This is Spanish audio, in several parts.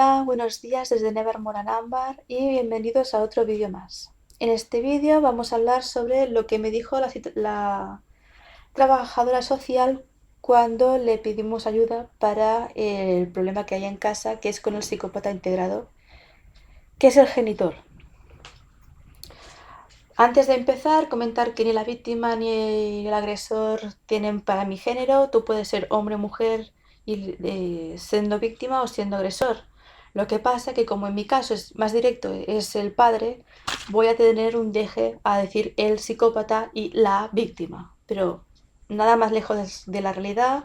Hola, buenos días desde Nevermore and Ámbar y bienvenidos a otro vídeo más. En este vídeo vamos a hablar sobre lo que me dijo la trabajadora social cuando le pedimos ayuda para el problema que hay en casa, que es con el psicópata integrado, que es el genitor. Antes de empezar, comentar que ni la víctima ni el agresor tienen para mi género. Tú puedes ser hombre o mujer y, siendo víctima o siendo agresor. Lo que pasa que como en mi caso es más directo, es el padre, voy a tener un deje a decir el psicópata y la víctima. Pero nada más lejos de la realidad.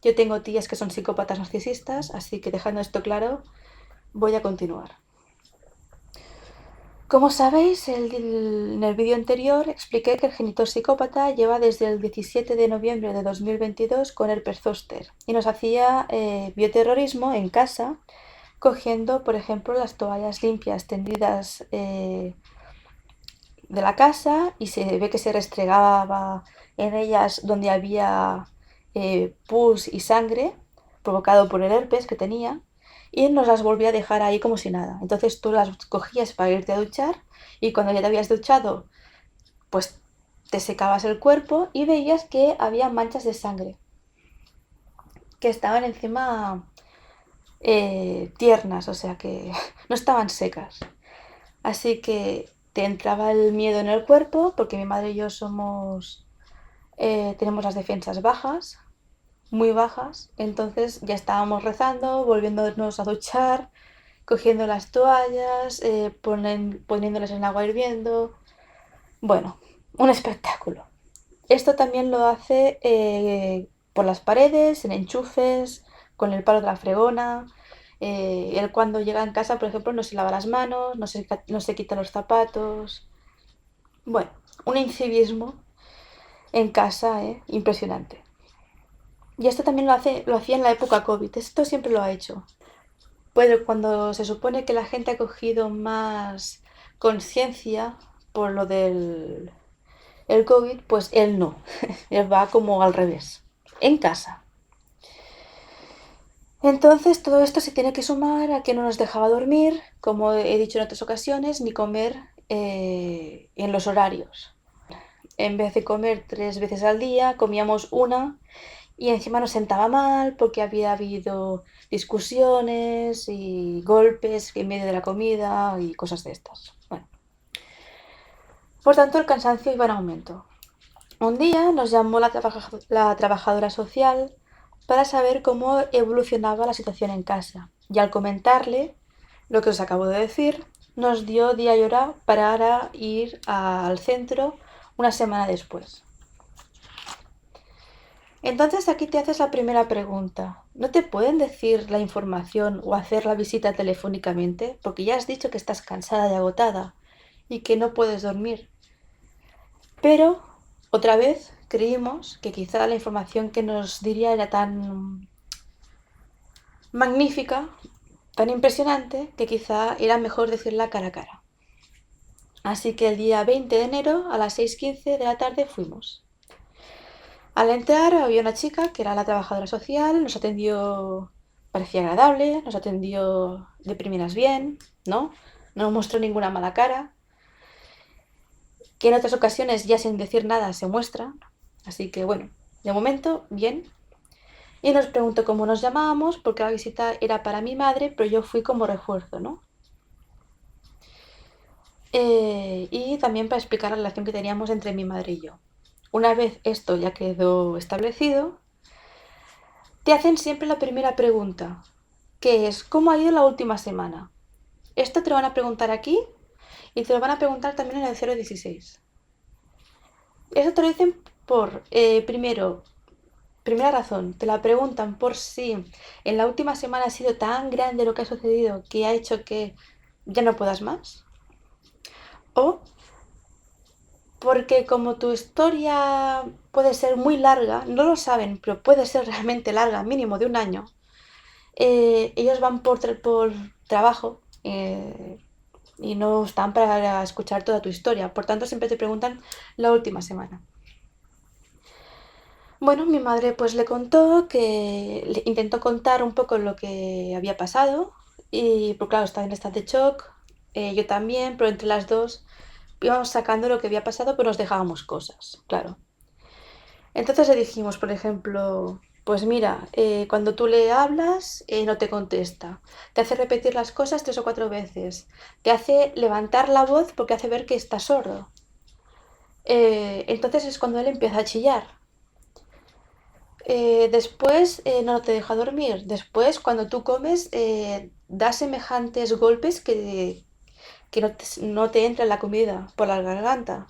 Yo tengo tías que son psicópatas narcisistas, así que dejando esto claro, voy a continuar. Como sabéis, en el vídeo anterior expliqué que el genitor psicópata lleva desde el 17 de noviembre de 2022 con herpes zóster y nos hacía bioterrorismo en casa, cogiendo, por ejemplo, las toallas limpias tendidas de la casa, y se ve que se restregaba en ellas donde había pus y sangre provocado por el herpes que tenía, y nos las volvía a dejar ahí como si nada. Entonces tú las cogías para irte a duchar y cuando ya te habías duchado, pues te secabas el cuerpo y veías que había manchas de sangre que estaban encima tiernas, o sea que no estaban secas. Así que te entraba el miedo en el cuerpo porque mi madre y yo tenemos las defensas bajas, muy bajas. Entonces ya estábamos rezando, volviéndonos a duchar, cogiendo las toallas, poniéndolas en agua hirviendo. Bueno, un espectáculo. Esto también lo hace por las paredes, en enchufes, con el palo de la fregona. Él cuando llega en casa, por ejemplo, no se lava las manos, no se quita los zapatos. Bueno, un incivismo en casa, impresionante. Y esto también lo hacía en la época COVID. Esto siempre lo ha hecho. Pero cuando se supone que la gente ha cogido más conciencia por lo del el COVID, pues él no. Él va como al revés. En casa. Entonces todo esto se tiene que sumar a que no nos dejaba dormir, como he dicho en otras ocasiones, ni comer en los horarios. En vez de comer 3 veces al día, comíamos una, y encima nos sentaba mal porque había habido discusiones y golpes en medio de la comida y cosas de estas. Bueno, por tanto el cansancio iba en aumento. Un día nos llamó la trabajadora social para saber cómo evolucionaba la situación en casa, y al comentarle lo que os acabo de decir, nos dio día y hora para ir al centro una semana después. Entonces aquí te haces la primera pregunta. ¿No te pueden decir la información o hacer la visita telefónicamente? Porque ya has dicho que estás cansada y agotada y que no puedes dormir. Pero, otra vez, creímos que quizá la información que nos diría era tan magnífica, tan impresionante, que quizá era mejor decirla cara a cara. Así que el día 20 de enero a las 6:15 de la tarde fuimos. Al entrar había una chica que era la trabajadora social, nos atendió, parecía agradable, nos atendió de primeras bien, ¿no? No nos mostró ninguna mala cara, que en otras ocasiones ya sin decir nada se muestra. Así que bueno, de momento, bien. Y nos preguntó cómo nos llamábamos, porque la visita era para mi madre, pero yo fui como refuerzo, ¿no? Y también para explicar la relación que teníamos entre mi madre y yo. Una vez esto ya quedó establecido, te hacen siempre la primera pregunta, que es ¿cómo ha ido la última semana? Esto te lo van a preguntar aquí y te lo van a preguntar también en el 016. Eso te lo dicen por, primera razón, te la preguntan por si en la última semana ha sido tan grande lo que ha sucedido que ha hecho que ya no puedas más. O porque como tu historia puede ser muy larga, no lo saben, pero puede ser realmente larga, mínimo de un año, ellos van por trabajo y no están para escuchar toda tu historia. Por tanto, siempre te preguntan la última semana. Bueno, mi madre pues le contó que le intentó contar un poco lo que había pasado, y pues claro, estaba en estado de shock, yo también, pero entre las dos íbamos sacando lo que había pasado, pero nos dejábamos cosas, claro. Entonces le dijimos, por ejemplo, pues mira, cuando tú le hablas, no te contesta. Te hace repetir las cosas 3 o 4 veces. Te hace levantar la voz porque hace ver que está sordo. Entonces es cuando él empieza a chillar. Después no te deja dormir. Después, cuando tú comes, da semejantes golpes que no te entra la comida por la garganta.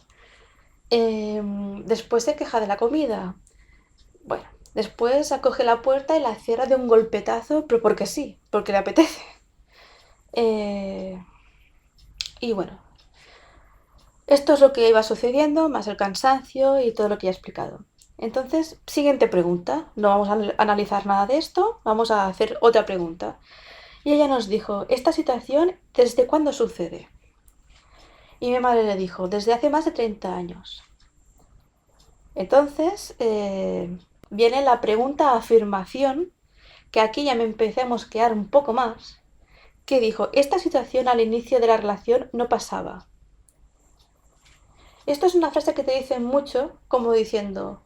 Después se queja de la comida. Bueno, después acoge la puerta y la cierra de un golpetazo, pero porque sí, porque le apetece. Eh, y bueno, esto es lo que iba sucediendo, más el cansancio y todo lo que ya he explicado. Entonces, siguiente pregunta. No vamos a analizar nada de esto, vamos a hacer otra pregunta. Y ella nos dijo, ¿esta situación desde cuándo sucede? Y mi madre le dijo, desde hace más de 30 años. Entonces, viene la pregunta afirmación, que aquí ya me empecé a mosquear un poco más, que dijo, esta situación al inicio de la relación no pasaba. Esto es una frase que te dicen mucho, como diciendo,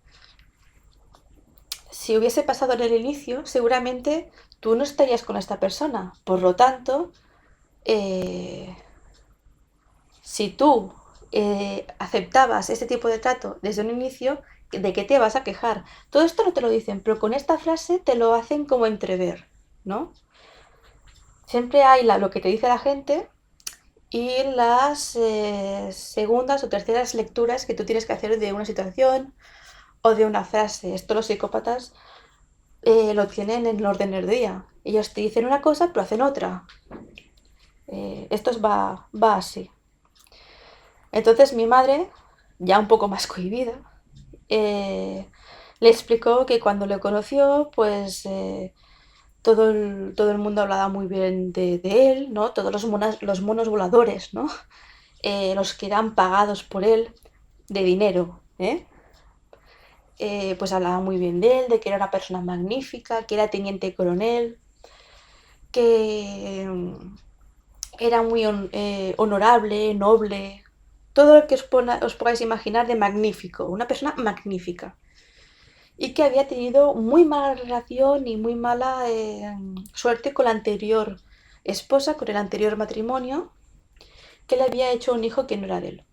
si hubiese pasado en el inicio, seguramente tú no estarías con esta persona. Por lo tanto, eh, si tú aceptabas este tipo de trato desde un inicio, ¿de qué te vas a quejar? Todo esto no te lo dicen, pero con esta frase te lo hacen como entrever, ¿no? Siempre hay lo que te dice la gente y las segundas o terceras lecturas que tú tienes que hacer de una situación o de una frase. Esto los psicópatas lo tienen en el orden del día. Ellos te dicen una cosa pero hacen otra. Va así. Entonces mi madre, ya un poco más cohibida, eh, le explicó que cuando le conoció, pues todo el mundo hablaba muy bien de él, ¿no? Todos los monos voladores, ¿no? Los que eran pagados por él de dinero, ¿eh? Pues hablaba muy bien de él, de que era una persona magnífica, que era teniente coronel, que era muy honorable, noble, todo lo que os podáis imaginar de magnífico, una persona magnífica. Y que había tenido muy mala relación y muy mala suerte con la anterior esposa, con el anterior matrimonio, que le había hecho un hijo que no era de él.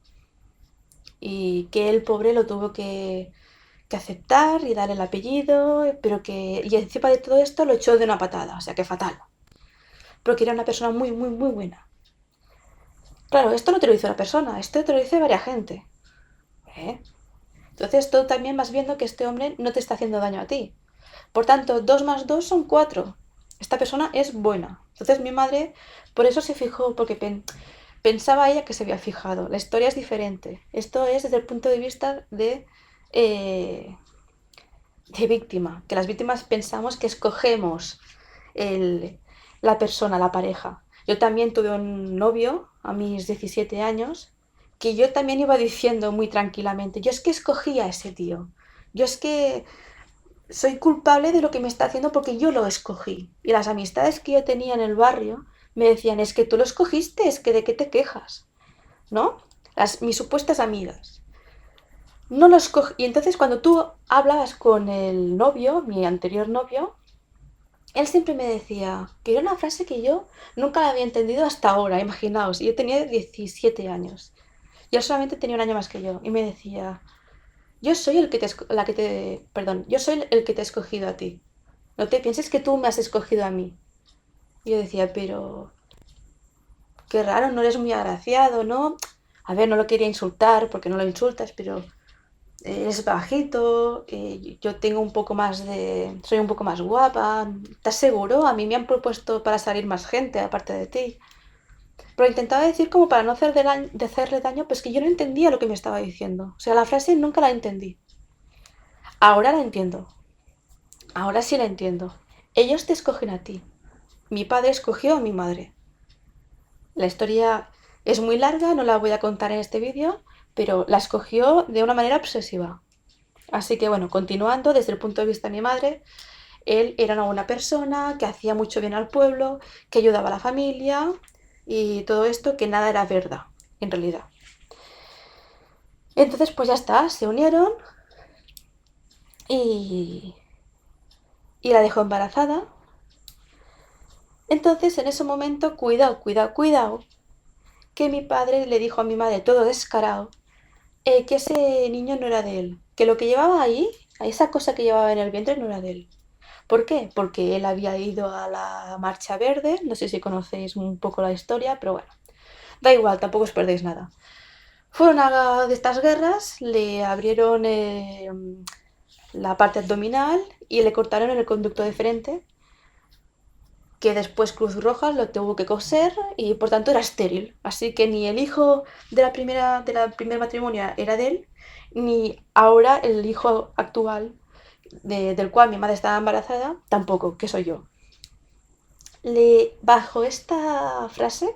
Y que el pobre lo tuvo que aceptar y darle el apellido, pero que... Y encima de todo esto lo echó de una patada, o sea que fatal. Pero que era una persona muy, muy, muy buena. Claro, esto no te lo dice una persona, esto te lo dice varias gente. ¿Eh? Entonces tú también vas viendo que este hombre no te está haciendo daño a ti. Por tanto, 2 más 2 son 4. Esta persona es buena. Entonces mi madre por eso se fijó, porque pensaba ella que se había fijado. La historia es diferente. Esto es desde el punto de vista eh, de víctima. Que las víctimas pensamos que escogemos el, la persona, la pareja. Yo también tuve un novio a mis 17 años que yo también iba diciendo muy tranquilamente, yo es que escogí a ese tío. Yo es que soy culpable de lo que me está haciendo porque yo lo escogí. Y las amistades que yo tenía en el barrio me decían, es que tú lo escogiste, es que de qué te quejas, ¿no? Mis supuestas amigas. No lo escogí. Y entonces cuando tú hablabas con el novio, mi anterior novio, él siempre me decía que era una frase que yo nunca la había entendido hasta ahora, imaginaos. Y yo tenía 17 años. Y él solamente tenía un año más que yo. Y me decía, yo soy perdón, yo soy el que te he escogido a ti. No te pienses que tú me has escogido a mí. Y yo decía, pero qué raro, no eres muy agraciado, ¿no? A ver, no lo quería insultar porque no lo insultas, pero es bajito, yo tengo un poco más de... soy un poco más guapa. ¿Estás seguro? A mí me han propuesto para salir más gente aparte de ti. Pero intentaba decir como para no hacerle daño, pues que yo no entendía lo que me estaba diciendo. O sea, la frase nunca la entendí. Ahora la entiendo. Ahora sí la entiendo. Ellos te escogen a ti. Mi padre escogió a mi madre. La historia es muy larga, no la voy a contar en este vídeo, pero la escogió de una manera obsesiva. Así que bueno, continuando desde el punto de vista de mi madre, él era una buena persona, que hacía mucho bien al pueblo, que ayudaba a la familia y todo esto, que nada era verdad, en realidad. Entonces, pues ya está, se unieron y, y la dejó embarazada. Entonces, en ese momento, cuidado, cuidado, cuidado, que mi padre le dijo a mi madre, todo descarado, que ese niño no era de él, que lo que llevaba ahí, a esa cosa que llevaba en el vientre, no era de él. ¿Por qué? Porque él había ido a la Marcha Verde, no sé si conocéis un poco la historia, pero bueno, da igual, tampoco os perdéis nada. Fueron a de estas guerras, le abrieron la parte abdominal y le cortaron el conducto de frente, que después Cruz Roja lo tuvo que coser y por tanto era estéril. Así que ni el hijo de la primer matrimonio era de él, ni ahora el hijo actual del cual mi madre estaba embarazada, tampoco, que soy yo. Bajo esta frase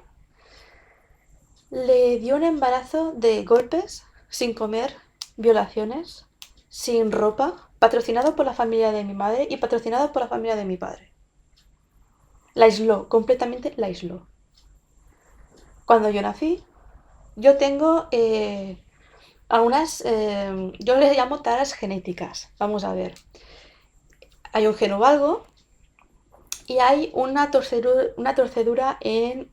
le dio un embarazo de golpes, sin comer, violaciones, sin ropa, patrocinado por la familia de mi madre y patrocinado por la familia de mi padre. La aisló, completamente la aisló. Cuando yo nací, yo tengo algunas, yo les llamo taras genéticas. Vamos a ver. Hay un genovalgo y hay una torcedura en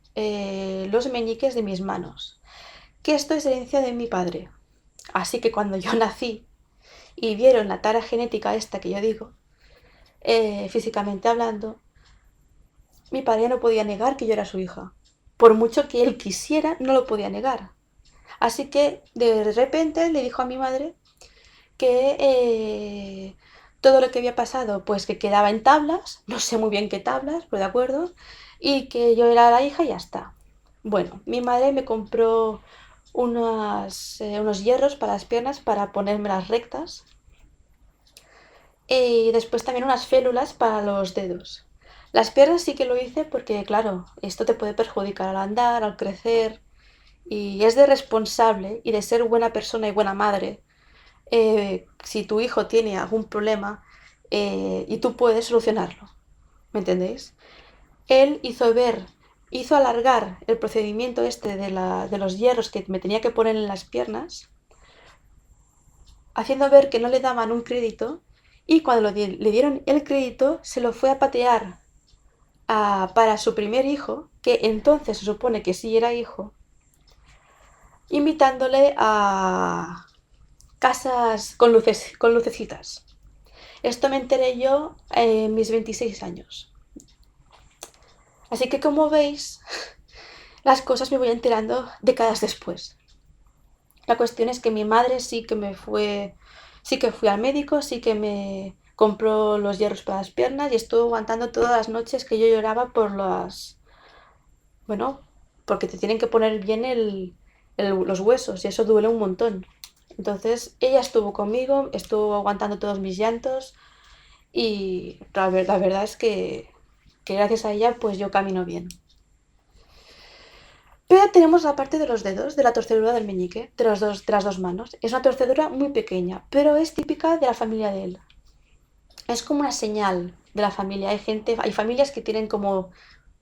los meñiques de mis manos. Que esto es herencia de mi padre. Así que cuando yo nací y vieron la tara genética esta que yo digo, físicamente hablando, mi padre no podía negar que yo era su hija. Por mucho que él quisiera, no lo podía negar. Así que de repente le dijo a mi madre que todo lo que había pasado, pues que quedaba en tablas, no sé muy bien qué tablas, pero de acuerdo, y que yo era la hija y ya está. Bueno, mi madre me compró unos hierros para las piernas para ponérmelas rectas y después también unas férulas para los dedos. Las piernas sí que lo hice porque, claro, esto te puede perjudicar al andar, al crecer, y es de responsable y de ser buena persona y buena madre. Si tu hijo tiene algún problema y tú puedes solucionarlo, ¿me entendéis? Él hizo alargar el procedimiento este de los hierros que me tenía que poner en las piernas, haciendo ver que no le daban un crédito y cuando le dieron el crédito se lo fue a patear para su primer hijo, que entonces se supone que sí era hijo, invitándole a casas con lucecitas. Esto me enteré yo en mis 26 años. Así que como veis, las cosas me voy enterando décadas después. La cuestión es que mi madre sí que fui al médico, sí que me compró los hierros para las piernas y estuvo aguantando todas las noches que yo lloraba bueno, porque te tienen que poner bien los huesos y eso duele un montón. Entonces ella estuvo conmigo, estuvo aguantando todos mis llantos y la verdad es que gracias a ella pues yo camino bien. Pero tenemos la parte de los dedos, de la torcedura del meñique, de las dos manos. Es una torcedura muy pequeña, pero es típica de la familia de él. Es como una señal de la familia. Hay familias que tienen como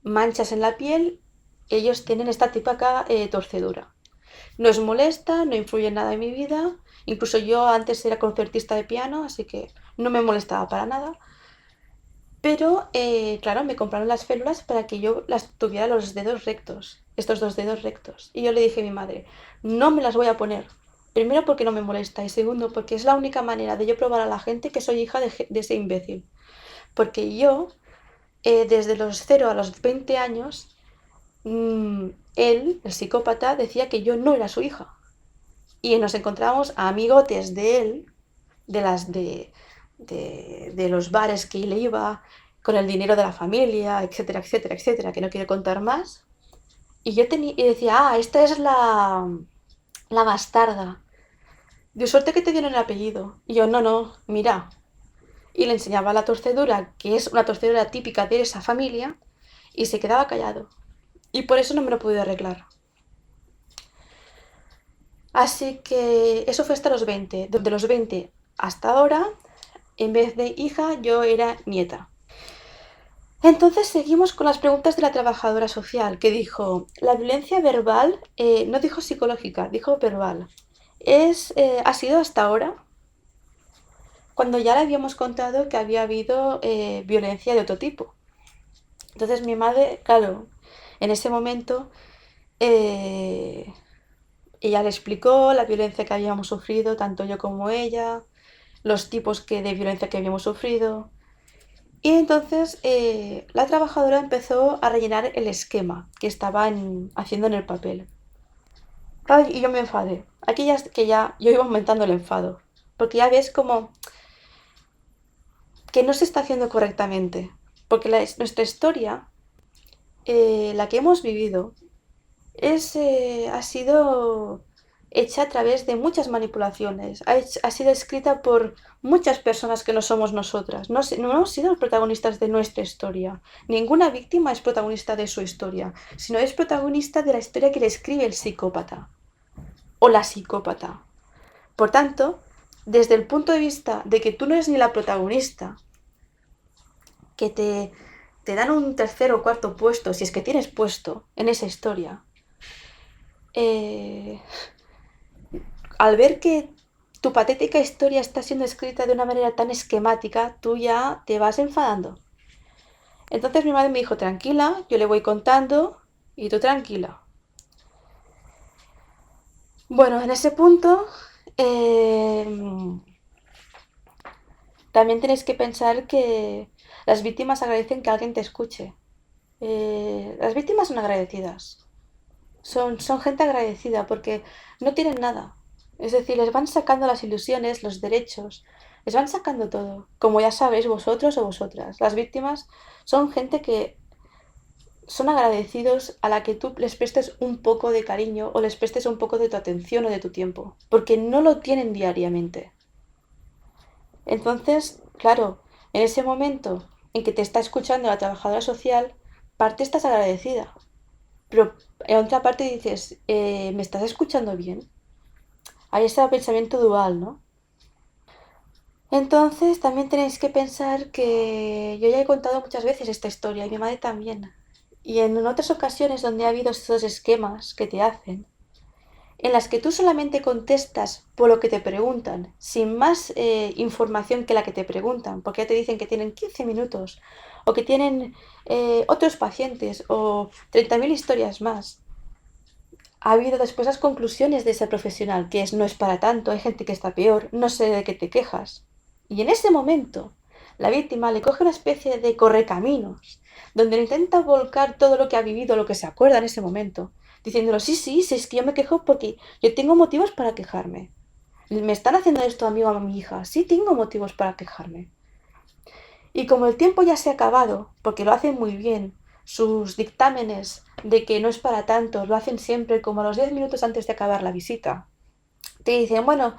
manchas en la piel, ellos tienen esta típica torcedura. No es molesta, no influye en nada en mi vida. Incluso yo antes era concertista de piano, así que no me molestaba para nada. Pero, claro, me compraron las férulas para que yo las tuviera los dedos rectos, estos dos dedos rectos. Y yo le dije a mi madre, no me las voy a poner. Primero porque no me molesta y segundo porque es la única manera de yo probar a la gente que soy hija de ese imbécil. Porque yo, desde los 0 a los 20 años, él, el psicópata, decía que yo no era su hija. Y nos encontrábamos a amigotes de él, de los bares que él iba, con el dinero de la familia, etcétera, etcétera, etcétera, que no quiero contar más. Y decía, esta es la bastarda. De suerte que te dieron el apellido. Y yo, no, no, mira. Y le enseñaba la torcedura, que es una torcedura típica de esa familia, y se quedaba callado. Y por eso no me lo pude arreglar. Así que eso fue hasta los 20. De los 20 hasta ahora En vez de hija, yo era nieta. Entonces seguimos con las preguntas de la trabajadora social, que dijo, la violencia verbal, no dijo psicológica, dijo verbal, ha sido hasta ahora, cuando ya le habíamos contado que había habido violencia de otro tipo. Entonces mi madre, claro, en ese momento, eh, ella le explicó la violencia que habíamos sufrido, tanto yo como ella, los tipos de violencia que habíamos sufrido. Y entonces la trabajadora empezó a rellenar el esquema que estaba haciendo en el papel. Claro, y yo me enfadé. Aquí ya que ya yo iba aumentando el enfado. Porque ya ves como que no se está haciendo correctamente. Porque nuestra historia, la que hemos vivido, ha sido hecha a través de muchas manipulaciones. Ha sido escrita por muchas personas que no somos nosotras. No hemos sido los protagonistas de nuestra historia. Ninguna víctima es protagonista de su historia, sino es protagonista de la historia que le escribe el psicópata o la psicópata. Por tanto, desde el punto de vista de que tú no eres ni la protagonista, que te dan un tercer o cuarto puesto, si es que tienes puesto en esa historia, eh, al ver que tu patética historia está siendo escrita de una manera tan esquemática, tú ya te vas enfadando. Entonces mi madre me dijo, tranquila, yo le voy contando y tú tranquila. Bueno, en ese punto eh, también tenéis que pensar que las víctimas agradecen que alguien te escuche. Las víctimas son agradecidas. Son gente agradecida porque no tienen nada. Es decir, les van sacando las ilusiones, los derechos, les van sacando todo. Como ya sabéis vosotros o vosotras, las víctimas son gente que son agradecidos a la que tú les prestes un poco de cariño o les prestes un poco de tu atención o de tu tiempo, porque no lo tienen diariamente. Entonces, claro, en ese momento en que te está escuchando la trabajadora social, parte estás agradecida. Pero en otra parte dices, ¿me estás escuchando bien? Hay ese pensamiento dual, ¿no? Entonces también tenéis que pensar que yo ya he contado muchas veces esta historia y mi madre también. Y en otras ocasiones donde ha habido estos esquemas que te hacen, en las que tú solamente contestas por lo que te preguntan, sin más información que la que te preguntan, porque ya te dicen que tienen 15 minutos o que tienen otros pacientes o 30.000 historias más. Ha habido después las conclusiones de ese profesional, que es no es para tanto, hay gente que está peor, no sé de qué te quejas. Y en ese momento, la víctima le coge una especie de correcaminos, donde intenta volcar todo lo que ha vivido, lo que se acuerda en ese momento, diciéndolo, sí, sí, sí, es que yo me quejo porque yo tengo motivos para quejarme. Me están haciendo esto a mí o a mi hija, sí tengo motivos para quejarme. Y como el tiempo ya se ha acabado, porque lo hacen muy bien, sus dictámenes de que no es para tanto, lo hacen siempre como a los 10 minutos antes de acabar la visita. Te dicen, bueno,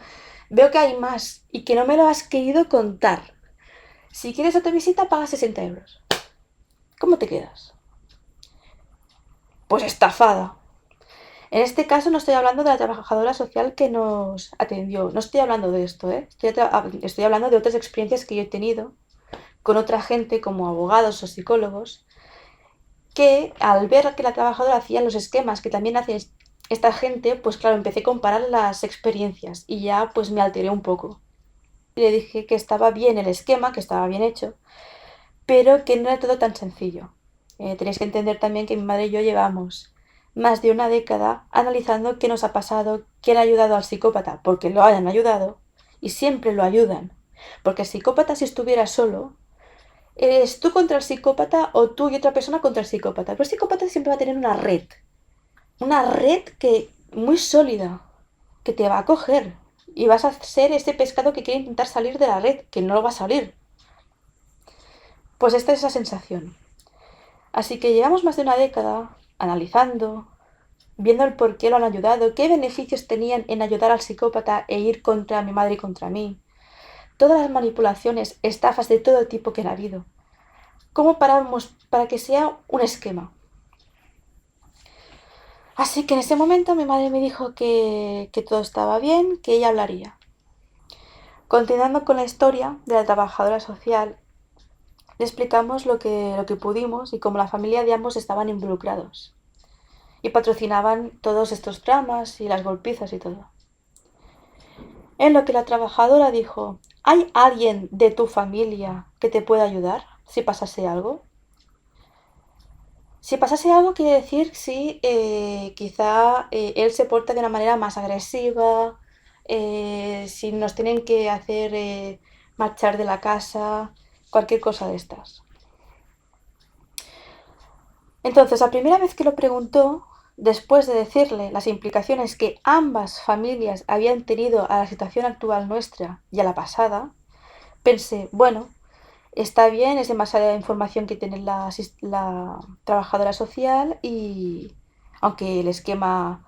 veo que hay más y que no me lo has querido contar. Si quieres otra visita, paga 60 euros. ¿Cómo te quedas? Pues estafada. En este caso no estoy hablando de la trabajadora social que nos atendió, no estoy hablando de esto, ¿eh? Estoy hablando de otras experiencias que yo he tenido con otra gente como abogados o psicólogos que al ver que la trabajadora hacía los esquemas que también hace esta gente, pues claro, empecé a comparar las experiencias y ya pues me alteré un poco. Y le dije que estaba bien el esquema, que estaba bien hecho, pero que no era todo tan sencillo. Tenéis que entender también que mi madre y yo llevamos más de una década analizando qué nos ha pasado, quién ha ayudado al psicópata, porque lo hayan ayudado, y siempre lo ayudan. Porque el psicópata si estuviera solo, eres tú contra el psicópata o tú y otra persona contra el psicópata. Pero el psicópata siempre va a tener una red que muy sólida, que te va a coger. Y vas a ser ese pescado que quiere intentar salir de la red, que no lo va a salir. Pues esta es esa sensación. Así que llevamos más de una década analizando, viendo el por qué lo han ayudado, qué beneficios tenían en ayudar al psicópata e ir contra mi madre y contra mí. Todas las manipulaciones, estafas de todo tipo que han habido. ¿Cómo paramos para que sea un esquema? Así que en ese momento mi madre me dijo que todo estaba bien, que ella hablaría. Continuando con la historia de la trabajadora social, le explicamos lo que pudimos y cómo la familia de ambos estaban involucrados y patrocinaban todos estos dramas y las golpizas y todo. En lo que la trabajadora dijo, ¿hay alguien de tu familia que te pueda ayudar si pasase algo? Si pasase algo quiere decir si quizá él se porta de una manera más agresiva, si nos tienen que hacer marchar de la casa, cualquier cosa de estas. Entonces, la primera vez que lo preguntó, después de decirle las implicaciones que ambas familias habían tenido a la situación actual nuestra y a la pasada, pensé, bueno, está bien, es demasiada información que tiene la trabajadora social y aunque el esquema,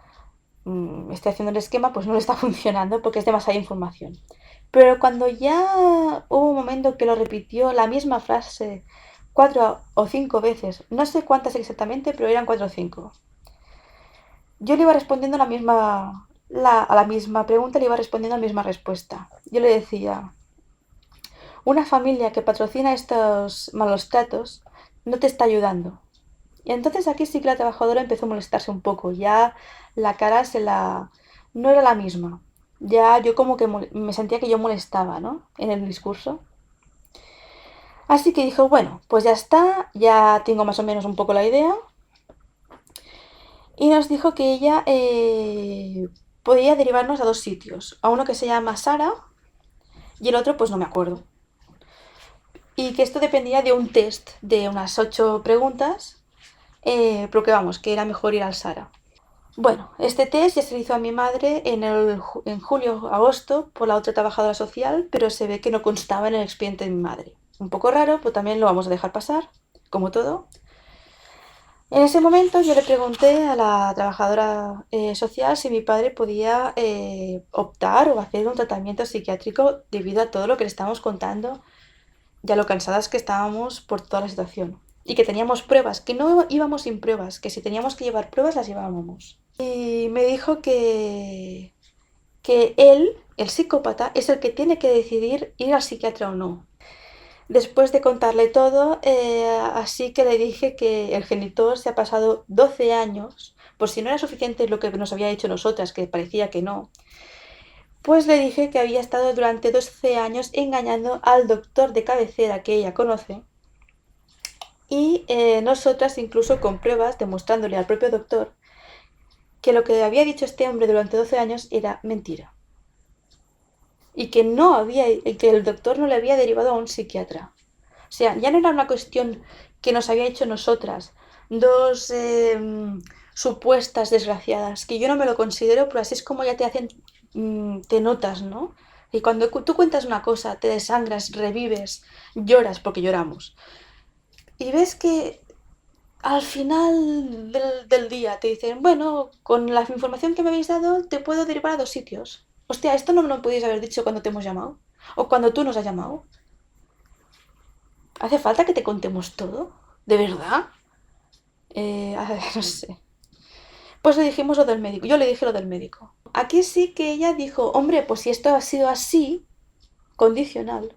esté haciendo el esquema, pues no le está funcionando porque es demasiada información. Pero cuando ya hubo un momento que lo repitió la misma frase 4 o 5 veces, no sé cuántas exactamente, pero eran 4 o 5. Yo le iba respondiendo a la misma pregunta, le iba respondiendo la misma respuesta. Yo le decía, una familia que patrocina estos malos tratos no te está ayudando. Y entonces aquí sí que la trabajadora empezó a molestarse un poco. Ya la cara no era la misma. Ya yo como que me sentía que yo molestaba, ¿no? En el discurso. Así que dijo, bueno, pues ya está, ya tengo más o menos un poco la idea. Y nos dijo que ella podía derivarnos a 2 sitios. A uno que se llama Sara y el otro pues no me acuerdo. Y que esto dependía de un test de unas 8 preguntas, pero que vamos, que era mejor ir al Sara. Bueno, este test ya se le hizo a mi madre en julio-agosto por la otra trabajadora social, pero se ve que no constaba en el expediente de mi madre. Un poco raro, pero también lo vamos a dejar pasar, como todo. En ese momento yo le pregunté a la trabajadora social si mi padre podía optar o hacer un tratamiento psiquiátrico debido a todo lo que le estábamos contando y a lo cansadas que estábamos por toda la situación. Y que teníamos pruebas, que no íbamos sin pruebas, que si teníamos que llevar pruebas las llevábamos. Y me dijo que él, el psicópata, es el que tiene que decidir ir al psiquiatra o no. Después de contarle todo, así que le dije que el genitor se ha pasado 12 años, por si no era suficiente lo que nos había dicho nosotras, que parecía que no, pues le dije que había estado durante 12 años engañando al doctor de cabecera que ella conoce y nosotras incluso con pruebas demostrándole al propio doctor que lo que había dicho este hombre durante 12 años era mentira y que el doctor no le había derivado a un psiquiatra. O sea, ya no era una cuestión que nos había hecho nosotras, dos supuestas desgraciadas, que yo no me lo considero, pero así es como ya te hacen, te notas, ¿no? Y cuando tú cuentas una cosa, te desangras, revives, lloras, porque lloramos. Y ves que al final del día te dicen, bueno, con la información que me habéis dado, te puedo derivar a 2 sitios. Hostia, esto no me lo podéis haber dicho cuando te hemos llamado. O cuando tú nos has llamado. ¿Hace falta que te contemos todo? ¿De verdad? A ver, no sé. Pues le dijimos lo del médico. Yo le dije lo del médico. Aquí sí que ella dijo, hombre, pues si esto ha sido así, condicional,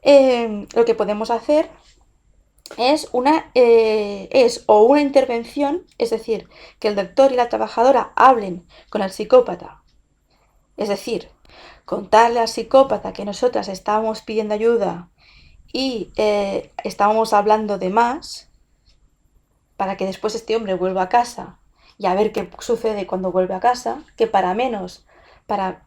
lo que podemos hacer es o una intervención, es decir, que el doctor y la trabajadora hablen con el psicópata. Es decir, contarle al psicópata que nosotras estábamos pidiendo ayuda y estábamos hablando de más para que después este hombre vuelva a casa y a ver qué sucede cuando vuelve a casa, que para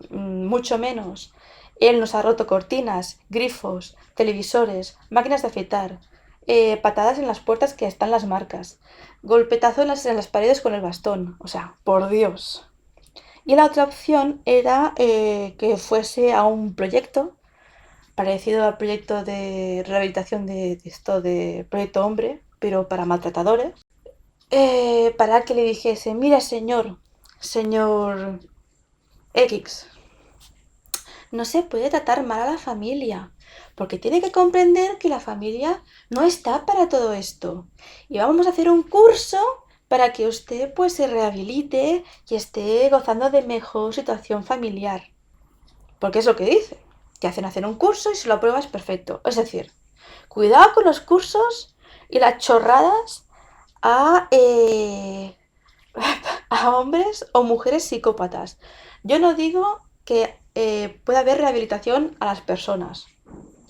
mucho menos, él nos ha roto cortinas, grifos, televisores, máquinas de afeitar, patadas en las puertas que están las marcas, golpetazo en las paredes con el bastón, o sea, por Dios. Y la otra opción era que fuese a un proyecto parecido al proyecto de rehabilitación de esto de Proyecto Hombre, pero para maltratadores, para que le dijese, mira señor X, no se puede tratar mal a la familia, porque tiene que comprender que la familia no está para todo esto. Y vamos a hacer un curso para que usted pues se rehabilite y esté gozando de mejor situación familiar. Porque es lo que dice. que hacen hacer un curso y si lo apruebas, perfecto. Es decir, cuidado con los cursos y las chorradas a, a hombres o mujeres psicópatas. Yo no digo que pueda haber rehabilitación a las personas.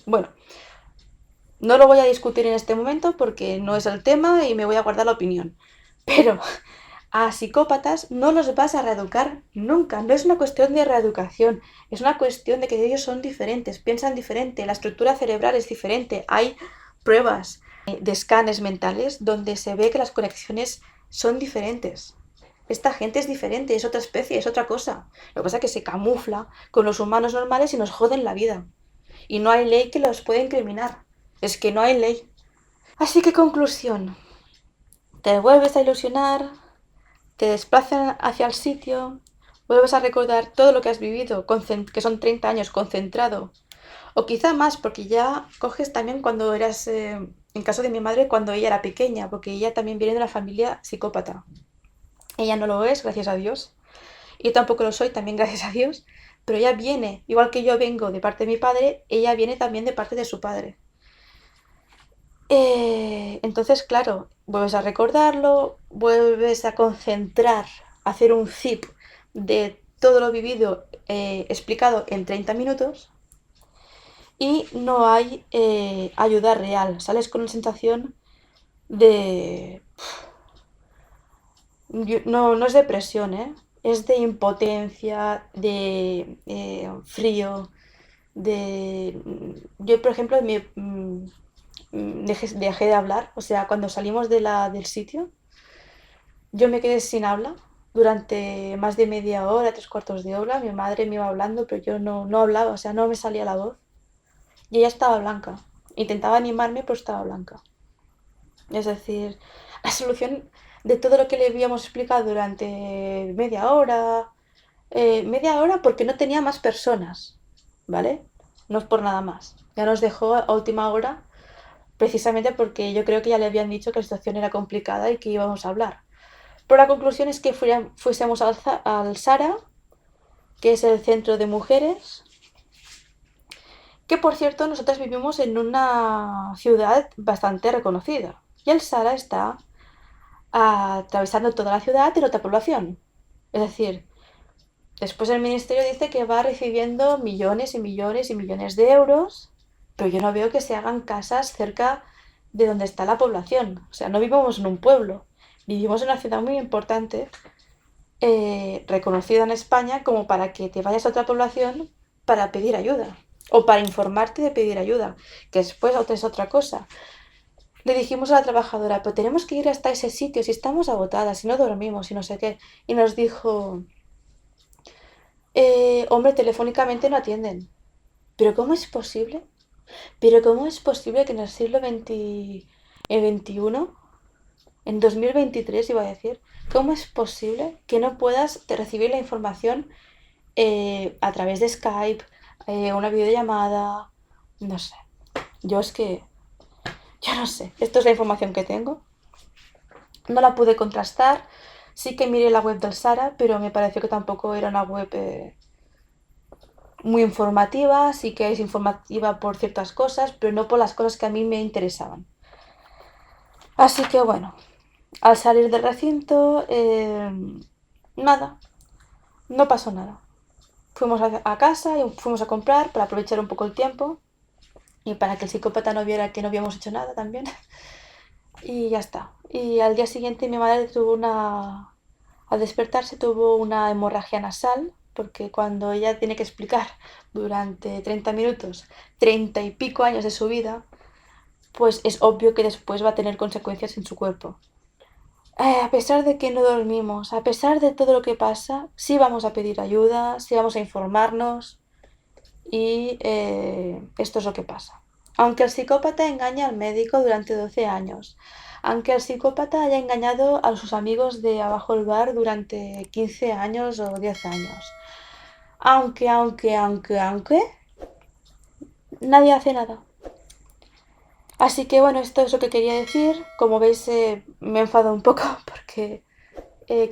Bueno, no lo voy a discutir en este momento porque no es el tema y me voy a guardar la opinión. Pero a psicópatas no los vas a reeducar nunca. No es una cuestión de reeducación, es una cuestión de que ellos son diferentes, piensan diferente, la estructura cerebral es diferente. Hay pruebas de escanes mentales donde se ve que las conexiones son diferentes. Esta gente es diferente, es otra especie, es otra cosa. Lo que pasa es que se camufla con los humanos normales y nos joden la vida. Y no hay ley que los pueda incriminar. Es que no hay ley. Así que conclusión. Te vuelves a ilusionar, te desplazan hacia el sitio, vuelves a recordar todo lo que has vivido, que son 30 años concentrado, o quizá más, porque ya coges también cuando eras, en caso de mi madre, cuando ella era pequeña, porque ella también viene de una familia psicópata. Ella no lo es, gracias a Dios. Yo tampoco lo soy, también gracias a Dios. Pero ella viene, igual que yo vengo de parte de mi padre, ella viene también de parte de su padre. Entonces, claro, vuelves a recordarlo, vuelves a concentrar, a hacer un zip de todo lo vivido explicado en 30 minutos y no hay ayuda real. Sales con la sensación de... No, no es depresión, ¿eh? Es de impotencia, de frío, de... Yo, por ejemplo, dejé de hablar, o sea, cuando salimos del sitio, yo me quedé sin habla durante más de media hora, tres cuartos de hora. Mi madre me iba hablando, pero yo no hablaba, o sea, no me salía la voz. Y ella estaba blanca. Intentaba animarme, pero estaba blanca. Es decir, la solución de todo lo que le habíamos explicado durante media hora porque no tenía más personas, ¿vale? No es por nada más. Ya nos dejó a última hora precisamente porque yo creo que ya le habían dicho que la situación era complicada y que íbamos a hablar. Pero la conclusión es que fuésemos al Sara, que es el centro de mujeres, que por cierto nosotros vivimos en una ciudad bastante reconocida. Y el Sara está atravesando toda la ciudad en otra población. Es decir, después el ministerio dice que va recibiendo millones y millones y millones de euros, pero yo no veo que se hagan casas cerca de donde está la población. O sea, no vivimos en un pueblo, vivimos en una ciudad muy importante, reconocida en España, como para que te vayas a otra población para pedir ayuda o para informarte de pedir ayuda, que después otra es otra cosa. Le dijimos a la trabajadora, pero tenemos que ir hasta ese sitio si estamos agotadas, si no dormimos, y no sé qué. Y nos dijo, hombre, telefónicamente no atienden. ¿Pero cómo es posible? ¿Pero cómo es posible que en el siglo XXI, en 2023 iba a decir, cómo es posible que no puedas recibir la información a través de Skype, una videollamada? No sé. Yo es que, yo no sé. Esto es la información que tengo. No la pude contrastar. Sí que miré la web del Sara, pero me pareció que tampoco era una web muy informativa. Sí que es informativa por ciertas cosas, pero no por las cosas que a mí me interesaban. Así que bueno, al salir del recinto, nada, no pasó nada. Fuimos a casa y fuimos a comprar para aprovechar un poco el tiempo y para que el psicópata no viera que no habíamos hecho nada también. Y ya está. Y al día siguiente mi madre al despertarse tuvo una hemorragia nasal, porque cuando ella tiene que explicar durante 30 minutos, 30 y pico años de su vida, pues es obvio que después va a tener consecuencias en su cuerpo. A pesar de que no dormimos, a pesar de todo lo que pasa, sí vamos a pedir ayuda, sí vamos a informarnos y esto es lo que pasa. Aunque el psicópata engaña al médico durante 12 años, aunque el psicópata haya engañado a sus amigos de abajo del bar durante 15 años o 10 años, aunque, nadie hace nada. Así que bueno, esto es lo que quería decir. Como veis, me enfado un poco porque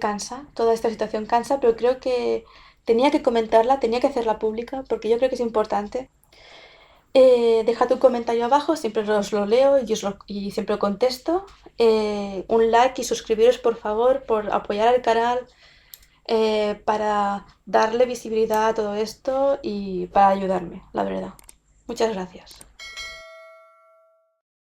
cansa, toda esta situación cansa, pero creo que tenía que comentarla, tenía que hacerla pública porque yo creo que es importante. Deja tu comentario abajo, siempre os lo leo y, y siempre contesto. Un like y suscribiros por favor por apoyar al canal, para darle visibilidad a todo esto y para ayudarme, la verdad. Muchas gracias.